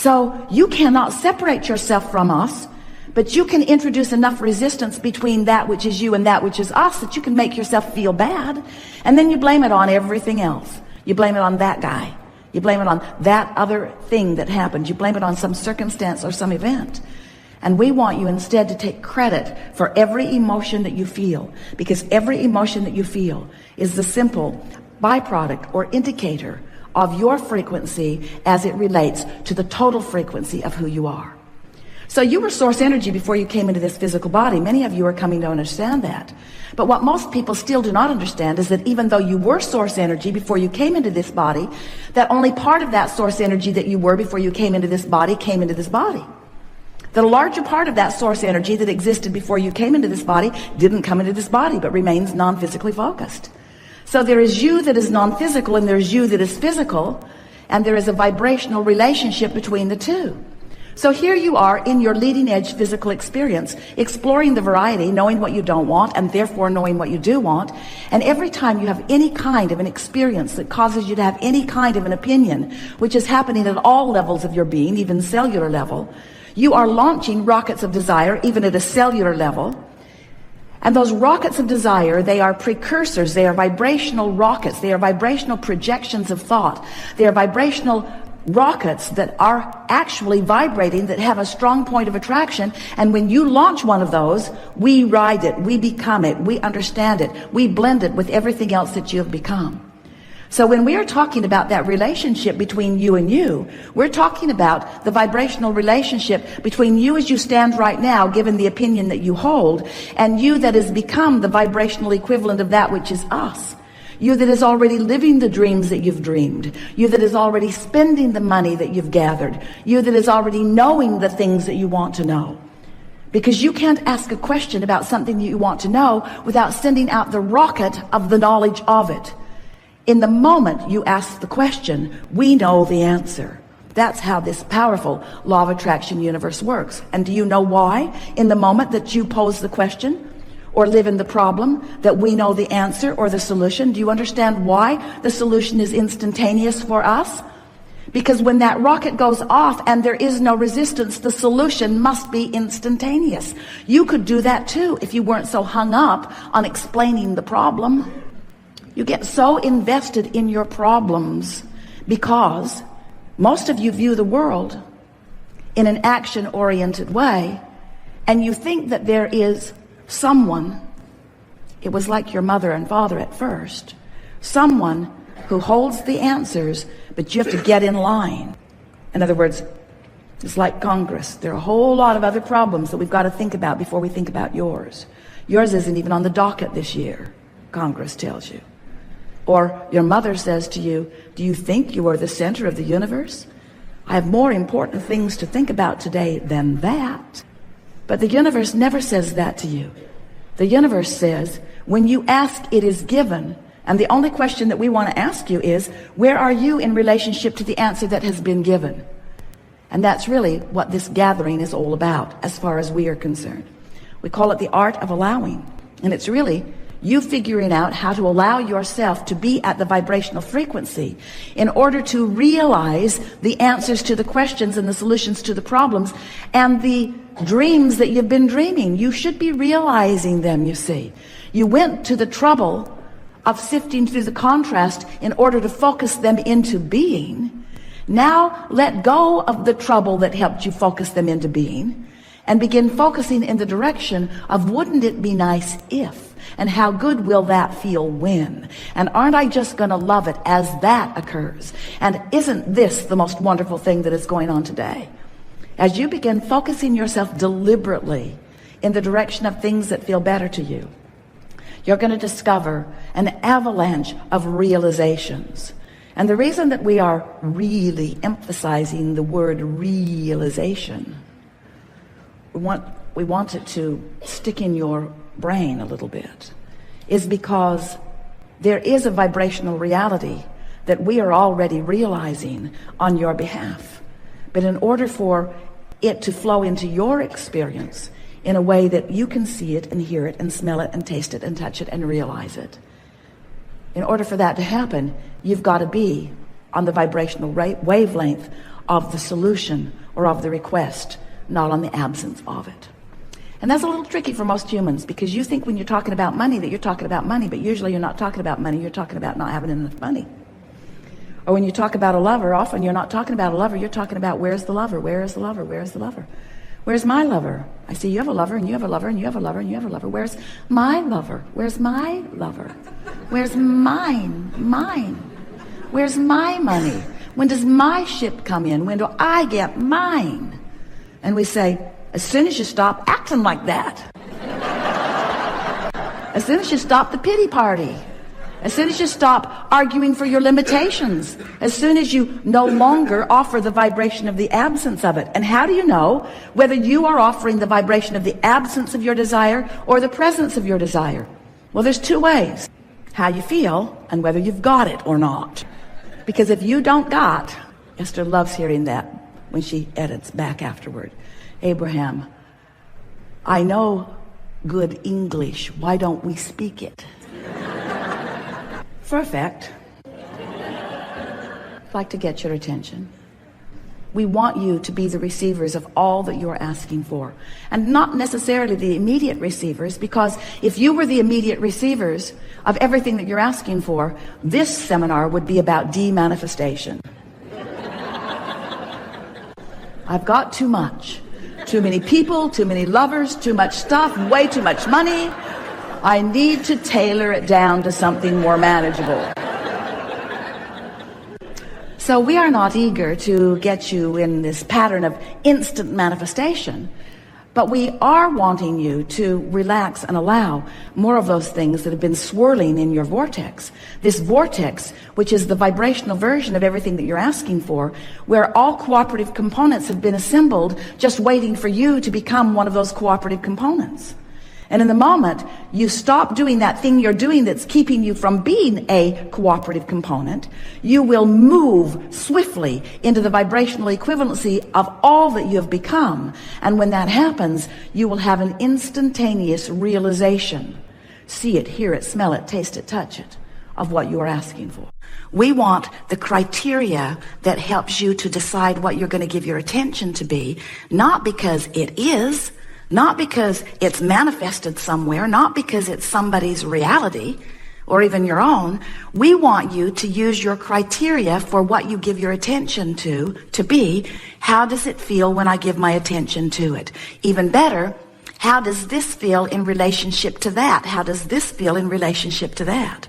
So you cannot separate yourself from us, but you can introduce enough resistance between that which is you and that which is us that you can make yourself feel bad. And then you blame it on everything else. You blame it on that guy. You blame it on that other thing that happened. You blame it on some circumstance or some event. And we want you instead to take credit for every emotion that you feel, because every emotion that you feel is the simple byproduct or indicator of your frequency as it relates to the total frequency of who you are. So you were source energy before you came into this physical body. Many of you are coming to understand that. But what most people still do not understand is that even though you were source energy before you came into this body, that only part of that source energy that you were before you came into this body came into this body. The larger part of that source energy that existed before you came into this body didn't come into this body, but remains non-physically focused. So there is you that is non-physical, and there's you that is physical, and there is a vibrational relationship between the two. So here you are in your leading edge physical experience, exploring the variety, knowing what you don't want, and therefore knowing what you do want. And every time you have any kind of an experience that causes you to have any kind of an opinion, which is happening at all levels of your being, even cellular level, you are launching rockets of desire, even at a cellular level. And those rockets of desire, they are precursors. They are vibrational rockets. They are vibrational projections of thought. They are vibrational rockets that are actually vibrating, that have a strong point of attraction. And when you launch one of those, we ride it, we become it, we understand it, we blend it with everything else that you have become. So when we are talking about that relationship between you and you, we're talking about the vibrational relationship between you as you stand right now, given the opinion that you hold, and you that has become the vibrational equivalent of that which is us. You that is already living the dreams that you've dreamed. You that is already spending the money that you've gathered. You that is already knowing the things that you want to know. Because you can't ask a question about something that you want to know without sending out the rocket of the knowledge of it. In the moment you ask the question, we know the answer. That's how this powerful law of attraction universe works. And do you know why? In the moment that you pose the question or live in the problem, that we know the answer or the solution. Do you understand why the solution is instantaneous for us? Because when that rocket goes off and there is no resistance, the solution must be instantaneous. You could do that too if you weren't so hung up on explaining the problem. You get so invested in your problems because most of you view the world in an action-oriented way, and you think that there is someone, it was like your mother and father at first, someone who holds the answers, but you have to get in line. In other words, it's like Congress. There are a whole lot of other problems that we've got to think about before we think about yours. Yours isn't even on the docket this year, Congress tells you. Or your mother says to you, do you think you are the center of the universe? I have more important things to think about today than that. But the universe never says that to you. The universe says, when you ask, it is given. And the only question that we want to ask you is, where are you in relationship to the answer that has been given? And that's really what this gathering is all about, as far as we are concerned. We call it the art of allowing. And it's really you figuring out how to allow yourself to be at the vibrational frequency in order to realize the answers to the questions and the solutions to the problems and the dreams that you've been dreaming. You should be realizing them, you see. You went to the trouble of sifting through the contrast in order to focus them into being. Now let go of the trouble that helped you focus them into being and begin focusing in the direction of wouldn't it be nice if, and how good will that feel when? And aren't I just going to love it as that occurs? And isn't this the most wonderful thing that is going on today? As you begin focusing yourself deliberately in the direction of things that feel better to you, you're going to discover an avalanche of realizations. And the reason that we are really emphasizing the word realization, we want it to stick in your brain a little bit, is because there is a vibrational reality that we are already realizing on your behalf. But in order for it to flow into your experience in a way that you can see it and hear it and smell it and taste it and touch it and realize it, in order for that to happen, you've got to be on the vibrational wavelength of the solution or of the request, not on the absence of it. And that's a little tricky for most humans, because you think when you're talking about money that you're talking about money, but usually you're not talking about money, you're talking about not having enough money. Or when you talk about a lover, often you're not talking about a lover, you're talking about where's the lover, where is the lover, where is the lover? Where's my lover? I see you have a lover, and you have a lover, and you have a lover, and you have a lover. Where's my lover? Where's my lover? Where's mine? Mine. Where's my money? When does my ship come in? When do I get mine? And we say, as soon as you stop acting like that, as soon as you stop the pity party, as soon as you stop arguing for your limitations, as soon as you no longer offer the vibration of the absence of it. And how do you know whether you are offering the vibration of the absence of your desire or the presence of your desire? Well, there's two ways: how you feel and whether you've got it or not. Because if you don't got, Esther loves hearing that when she edits back afterward. Abraham, I know good English. Why don't we speak it? For effect, I'd like to get your attention. We want you to be the receivers of all that you're asking for, and not necessarily the immediate receivers, because if you were the immediate receivers of everything that you're asking for, this seminar would be about demanifestation. I've got too much. Too many people, too many lovers, too much stuff, way too much money. I need to tailor it down to something more manageable. So we are not eager to get you in this pattern of instant manifestation, but we are wanting you to relax and allow more of those things that have been swirling in your vortex. This vortex, which is the vibrational version of everything that you're asking for, where all cooperative components have been assembled, just waiting for you to become one of those cooperative components. And in the moment you stop doing that thing you're doing that's keeping you from being a cooperative component, you will move swiftly into the vibrational equivalency of all that you have become. And when that happens, you will have an instantaneous realization. See it, hear it, smell it, taste it, touch it, of what you are asking for. We want the criteria that helps you to decide what you're going to give your attention to be, not because it is, not because it's manifested somewhere, not because it's somebody's reality or even your own. We want you to use your criteria for what you give your attention to be, how does it feel when I give my attention to it? Even better, how does this feel in relationship to that? How does this feel in relationship to that?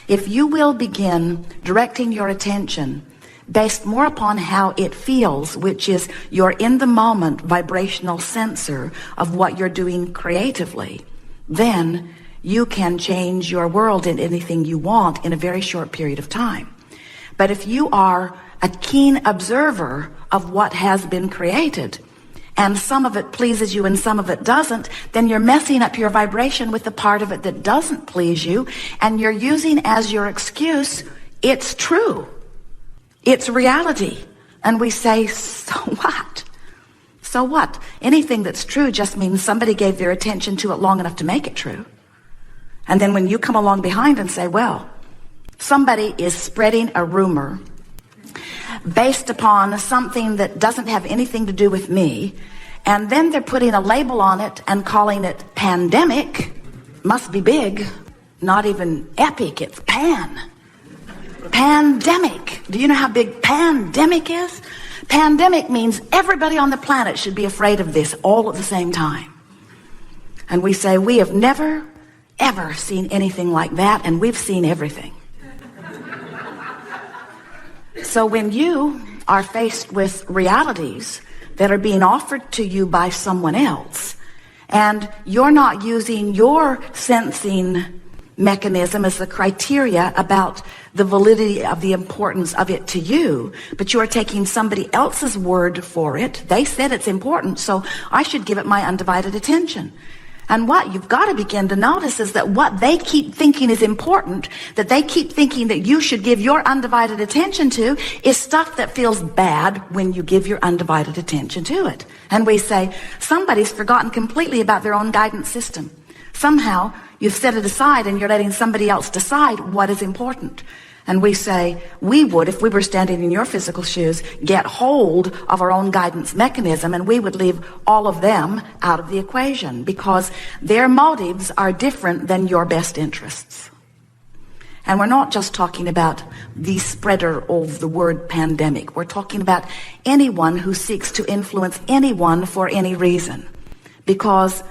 If you will begin directing your attention based more upon how it feels, which is your in-the-moment vibrational sensor of what you're doing creatively, then you can change your world in anything you want in a very short period of time. But if you are a keen observer of what has been created, and some of it pleases you and some of it doesn't, then you're messing up your vibration with the part of it that doesn't please you, and you're using as your excuse, it's true. It's reality. And we say, so what? So what? Anything that's true just means somebody gave their attention to it long enough to make it true. And then when you come along behind and say, well, somebody is spreading a rumor based upon something that doesn't have anything to do with me, and then they're putting a label on it and calling it pandemic, must be big, not even epic, it's pandemic. Do you know how big pandemic is? Pandemic means everybody on the planet should be afraid of this all at the same time. And we say, we have never, ever seen anything like that, and we've seen everything. So when you are faced with realities that are being offered to you by someone else, and you're not using your sensing mechanism as the criteria about the validity of the importance of it to you, but you are taking somebody else's word for it. They said it's important, so I should give it my undivided attention. And what you've got to begin to notice is that what they keep thinking is important, that they keep thinking that you should give your undivided attention to, is stuff that feels bad when you give your undivided attention to it. And we say, somebody's forgotten completely about their own guidance system. Somehow, you've set it aside and you're letting somebody else decide what is important. And we say, we would, if we were standing in your physical shoes, get hold of our own guidance mechanism, and we would leave all of them out of the equation because their motives are different than your best interests. And we're not just talking about the spreader of the word pandemic. We're talking about anyone who seeks to influence anyone for any reason. Because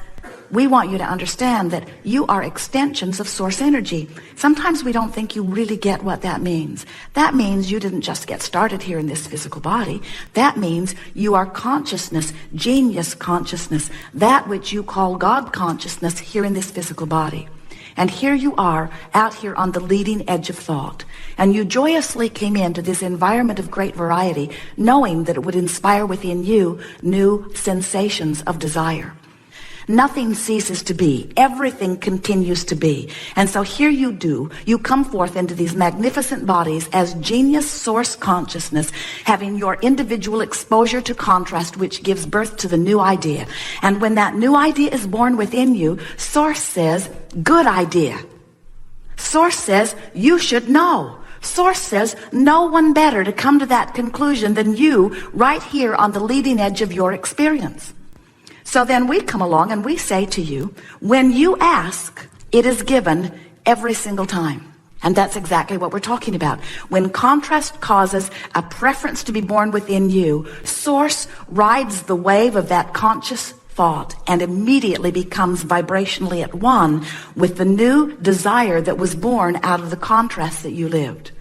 we want you to understand that you are extensions of source energy. Sometimes we don't think you really get what that means. That means you didn't just get started here in this physical body. That means you are consciousness, genius consciousness, that which you call God consciousness here in this physical body. And here you are, out here on the leading edge of thought. And you joyously came into this environment of great variety, knowing that it would inspire within you new sensations of desire. Nothing ceases to be. Everything continues to be. And so here you do. You come forth into these magnificent bodies as genius source consciousness, having your individual exposure to contrast, which gives birth to the new idea. And when that new idea is born within you, source says, good idea. Source says, you should know. Source says, no one better to come to that conclusion than you right here on the leading edge of your experience. So then we come along and we say to you, when you ask, it is given every single time. And that's exactly what we're talking about. When contrast causes a preference to be born within you, source rides the wave of that conscious thought and immediately becomes vibrationally at one with the new desire that was born out of the contrast that you lived.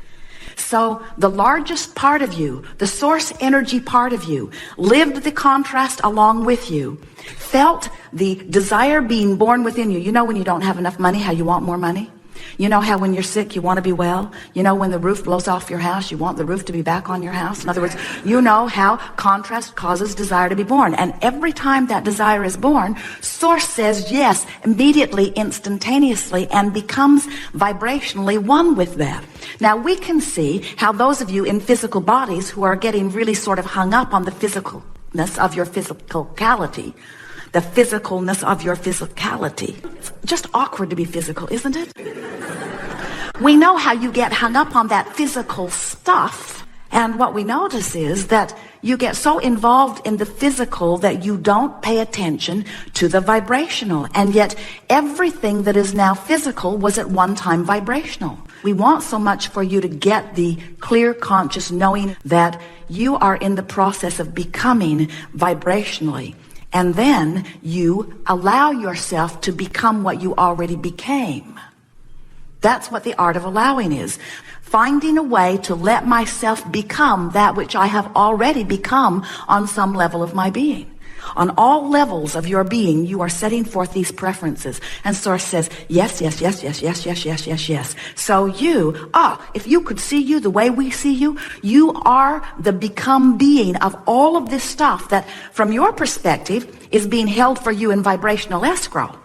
So the largest part of you, the source energy part of you, lived the contrast along with you, felt the desire being born within you. You know when you don't have enough money, how you want more money? You know how when you're sick, you want to be well? You know when the roof blows off your house, you want the roof to be back on your house? In other words, you know how contrast causes desire to be born. And every time that desire is born, source says yes, immediately, instantaneously, and becomes vibrationally one with that. Now we can see how those of you in physical bodies who are getting really sort of hung up on the physicalness of your physicality, the physicalness of your physicality. It's just awkward to be physical, isn't it? We know how you get hung up on that physical stuff. And what we notice is that you get so involved in the physical that you don't pay attention to the vibrational. And yet everything that is now physical was at one time vibrational. We want so much for you to get the clear conscious knowing that you are in the process of becoming vibrationally. And then you allow yourself to become what you already became. That's what the art of allowing is. Finding a way to let myself become that which I have already become on some level of my being. On all levels of your being, you are setting forth these preferences. And source says, yes, yes, yes, yes, yes, yes, yes, yes, yes. So you, if you could see you the way we see you, you are the become being of all of this stuff that, from your perspective, is being held for you in vibrational escrow.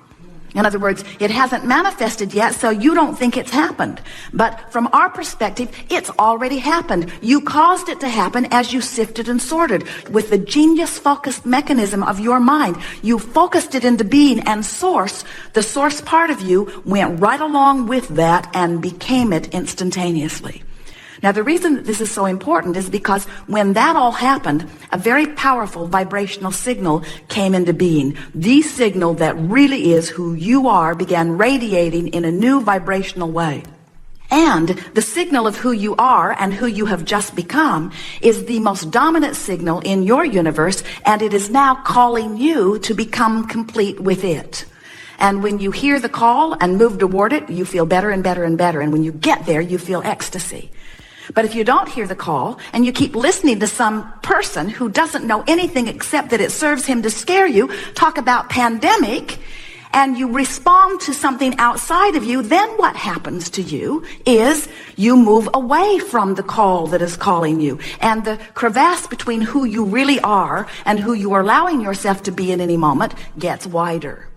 In other words, it hasn't manifested yet, so you don't think it's happened. But from our perspective, it's already happened. You caused it to happen as you sifted and sorted. With the genius-focused mechanism of your mind, you focused it into being, and source, the source part of you, went right along with that and became it instantaneously. Now, the reason that this is so important is because when that all happened, a very powerful vibrational signal came into being. The signal that really is who you are began radiating in a new vibrational way. And the signal of who you are and who you have just become is the most dominant signal in your universe, and it is now calling you to become complete with it. And when you hear the call and move toward it, you feel better and better and better. And when you get there, you feel ecstasy. But if you don't hear the call and you keep listening to some person who doesn't know anything except that it serves him to scare you, talk about pandemic, and you respond to something outside of you, then what happens to you is you move away from the call that is calling you. And the crevasse between who you really are and who you are allowing yourself to be in any moment gets wider.